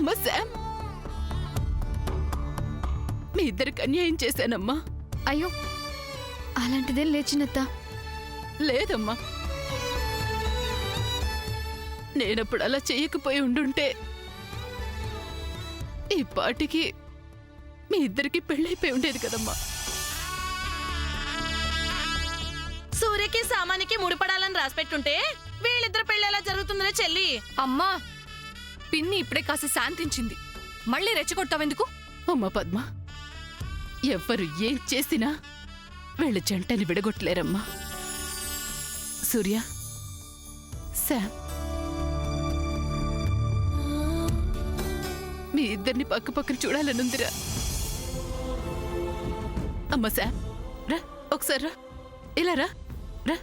అమ్మా శామ్, మీ ఇద్దరికి అన్యాయం చేశానమ్మా. అయ్యో, అలాంటిదేం లేచినత్తా. లేదమ్మా, నేనప్పుడు అలా చెయ్యకపోయి ఉండుంటే ఈ పాటికి మీ ఇద్దరికి పెళ్ళైపోయి ఉండేది కదమ్మా. సూర్యకి సామానికి ముడిపడాలని రాసిపెట్టుంటే వీళ్ళిద్దరు పెళ్లి ఎలా జరుగుతుందనే చెల్లి. అమ్మా, పిన్ని ఇప్పుడే కాస్త శాంతించింది, మళ్ళీ రెచ్చగొట్టావెందుకు? అమ్మా పద్మ, ఎవ్వరు ఏం చేసినా వీళ్ళ జంటని విడగొట్టలేరమ్మా. సూర్య, శామ్, మీ ఇద్దరిని పక్క పక్కన చూడాలనుందిరా. అమ్మా శామ్, రా ఒకసారి, రా ఇలా రా. రా.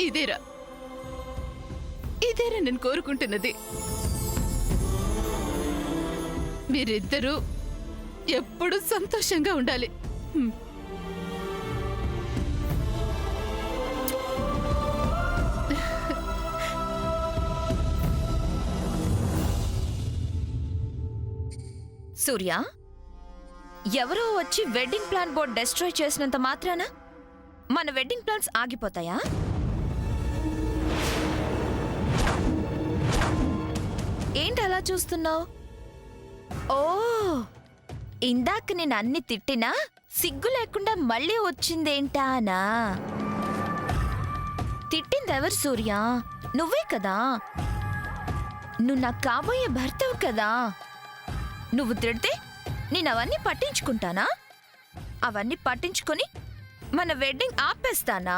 ఇదేరా ఇదేరా నేను కోరుకుంటున్నది. మీరిద్దరూ ఎప్పుడూ సంతోషంగా ఉండాలి. సూర్య, ఎవరో వచ్చి వెడ్డింగ్ ప్లాన్ బోర్డ్ డెస్ట్రాయ్ చేసినంత మాత్రాన మన వెడ్డింగ్ ప్లాన్స్ ఆగిపోతాయా? ఏంటి అలా చూస్తున్నావు? ఓ, ఇందాక నేను అన్ని తిట్టినా సిగ్గు లేకుండా మళ్ళీ వచ్చిందేంటానా? తిట్టిందెవరు సూర్య? నువ్వే కదా. నువ్వు నాకు కాబోయే భర్తవు కదా. నువ్వు తిడితే నేను అవన్నీ పట్టించుకుంటానా? అవన్నీ పట్టించుకొని మన వెడ్డింగ్ ఆపేస్తానా?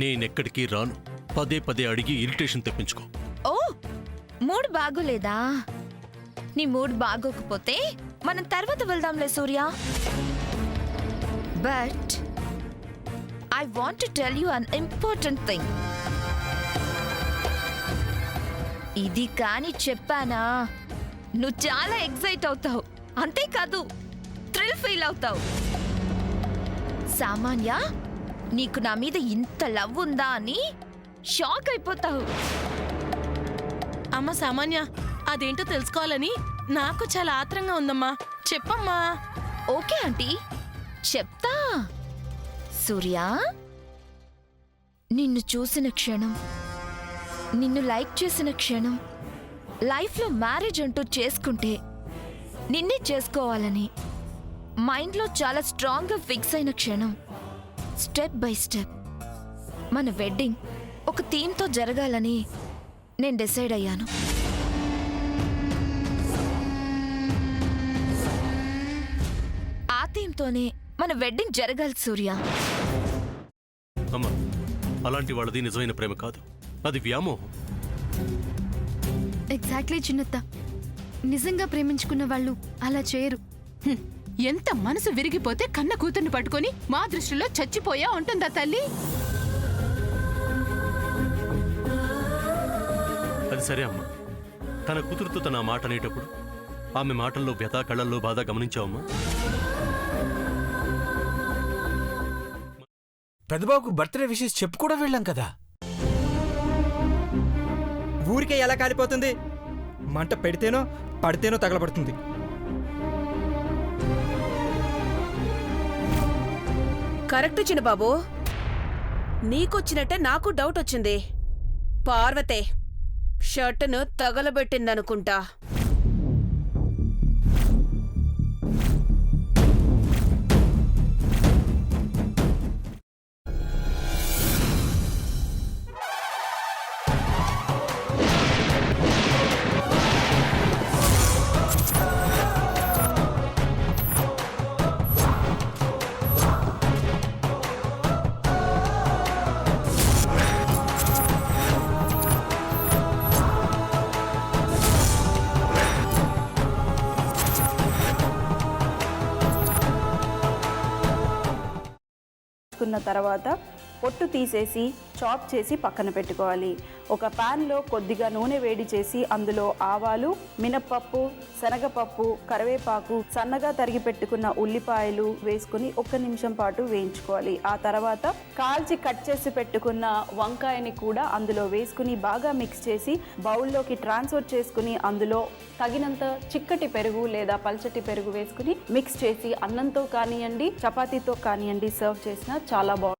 నేనెక్కడికి రాను. పదే పదే అడిగి ఇరిటేషన్ తెప్పించుకో. ఓ, మూడ్ బాగోలేదా? నీ మూడ్ బాగోకపోతే మనం తర్వాత వెళ్దాంలే Surya. But I want to tell you an important thing. ఇది కాని చెప్పానా నువ్వు చాలా ఎక్సైట్ అవుతావు, అంతేకాదు థ్రిల్ ఫీల్ అవుతావు. సామాన్య, నీకు నా మీద ఇంత లవ్ ఉందా అని షాక్ అయిపోతావు. అమ్మ సామాన్య, అదేంటో తెలుసుకోవాలని నాకు చాలా ఆత్రంగా ఉందమ్మా. చెప్పమ్మా. ఓకే ఆంటీ, చెప్తా. సూర్య, నిన్ను చూసిన క్షణం, నిన్ను లైక్ చేసిన క్షణం, లైఫ్లో మ్యారేజ్ అంటూ చేసుకుంటే నిన్నే చేసుకోవాలని మైండ్లో చాలా స్ట్రాంగ్గా ఫిక్స్ అయిన క్షణం, స్టెప్ బై స్టెప్ మన వెడ్డింగ్ ఒక థీమ్తో జరగాలని నేను డిసైడ్ అయ్యాను. ఆ థీమ్తోనే మన వెడ్డింగ్ జరగాలి సూర్య. అమ్మా, అలాంటి వాళ్ళది నిజమైన ప్రేమ కాదు, అది వ్యామోహం. ఎగ్జాక్ట్లీ చిన్నత్త, నిజంగా ప్రేమించుకున్న వాళ్ళు అలా చేయరు. ఎంత మనసు విరిగిపోతే కన్న కూతుర్ని పట్టుకొని మా దృష్టిలో చచ్చిపోయా ఉంటుందా తల్లి? అది సరే అమ్మా, తన కూతురుతో తన మాట అనేటప్పుడు ఆమె మాటల్లో వ్యథ, కళ్ళల్లో బాధ గమనించావమ్మా? పెద్దబాబుకు బర్త్డే విషెస్ చెప్పు కూడా వెళ్ళాం కదా. ఊరికే ఎలా కాలిపోతుంది? మంట పెడితేనో పడితేనో తగలబడుతుంది. కరెక్ట్ చిన్నబాబు, నీకొచ్చినట్టే నాకు డౌట్ వచ్చింది. పార్వతే షర్టును తగలబెట్టిందనుకుంటా. తర్వాత పొట్టు తీసేసి చాప్ చేసి పక్కన పెట్టుకోవాలి. ఒక ప్యాన్లో కొద్దిగా నూనె వేడి చేసి అందులో ఆవాలు, మినప్పప్పు, శనగపప్పు, కరివేపాకు, సన్నగా తరిగి పెట్టుకున్న ఉల్లిపాయలు వేసుకుని 1 నిమిషం పాటు వేయించుకోవాలి. ఆ తర్వాత కాల్చి కట్ చేసి పెట్టుకున్న వంకాయని కూడా అందులో వేసుకుని బాగా మిక్స్ చేసి బౌల్లోకి ట్రాన్స్ఫర్ చేసుకుని అందులో తగినంత చిక్కటి పెరుగు లేదా పల్చటి పెరుగు వేసుకుని మిక్స్ చేసి అన్నంతో కానివ్వండి, చపాతీతో కానివ్వండి సర్వ్ చేసినా చాలా బాగుంటుంది.